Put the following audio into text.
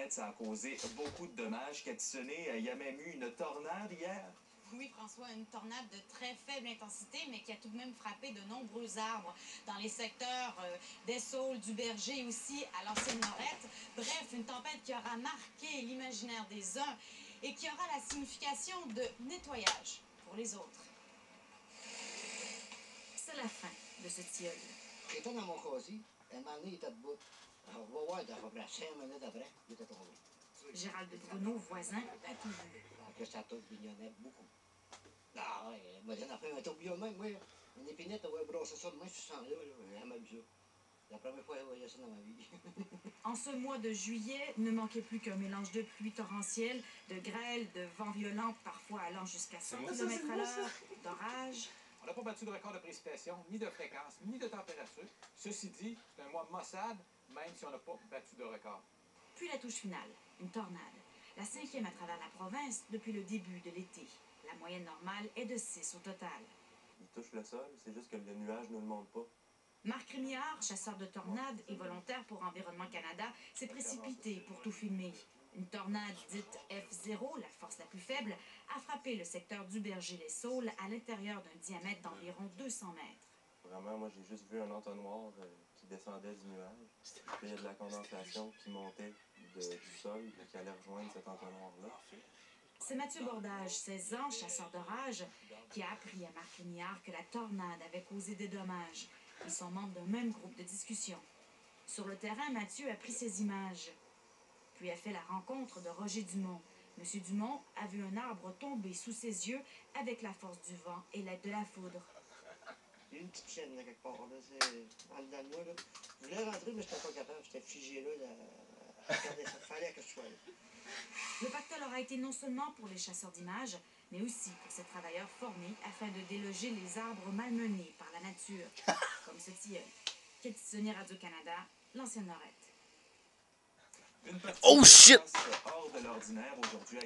tempête, ça a causé beaucoup de dommages. Catissonné, il y a même eu une tornade hier. Oui, François, une tornade de très faible intensité, mais qui a tout de même frappé de nombreux arbres dans les secteurs des Saules, du Berger, aussi à l'ancienne Lorette. Bref, une tempête qui aura marqué l'imaginaire des uns et qui aura la signification de nettoyage pour les autres. C'est la fin de ce tilleul. J'étais dans mon casier, un moment donné, il était debout. On va voir, à peu près 5 minutes après, il était tombé. Gérald Bruno, voisin, a tout vu. Que ça tourbillonnait beaucoup. Ah ouais, moi j'en ai fait un tourbillon même, moi. Une épinette, on va brasser ça de main, je sens là, j'ai jamais vu ça. C'est la première fois que je voyais ça dans ma vie. En ce mois de juillet, ne manquait plus qu'un mélange de pluie torrentielle, de grêle, de vent violent, parfois allant jusqu'à 100 km à l'heure, d'orage. On n'a pas battu de record de précipitation, ni de fréquence, ni de température. Ceci dit, c'est un mois maussade, même si on n'a pas battu de record. Puis la touche finale, une tornade. La 5e à travers la province depuis le début de l'été. La moyenne normale est de 6 au total. Il touche le sol, c'est juste que le nuage ne le monte pas. Marc Rémillard, chasseur de tornades et volontaire pour Environnement Canada, s'est précipité pour tout filmer. Une tornade dite F0, la force la plus faible, a frappé le secteur du Berger-les-Saules à l'intérieur d'un diamètre d'environ 200 mètres. Vraiment, moi, j'ai juste vu un entonnoir qui descendait du nuage. Puis il y a de la condensation qui montait du sol et qui allait rejoindre cet entonnoir-là. C'est Mathieu Bordage, 16 ans, chasseur d'orage, qui a appris à Marc Rémillard que la tornade avait causé des dommages. Ils sont membres d'un même groupe de discussion. Sur le terrain, Mathieu a pris ses images, puis a fait la rencontre de Roger Dumont. Monsieur Dumont a vu un arbre tomber sous ses yeux avec la force du vent et l'aide de la foudre. Il y a une petite chaîne là quelque part, là, c'est dans le mois, là. Je voulais rentrer, mais je n'étais pas capable, j'étais figé là, regardez, ça fallait que je sois là. Le pactole aura été non seulement pour les chasseurs d'images, mais aussi pour ces travailleurs formés afin de déloger les arbres malmenés par la nature, comme ce tilleul. Catissonné Radio-Canada, l'ancienne Lorette. Une Oh shit! hors de l'ordinaire aujourd'hui.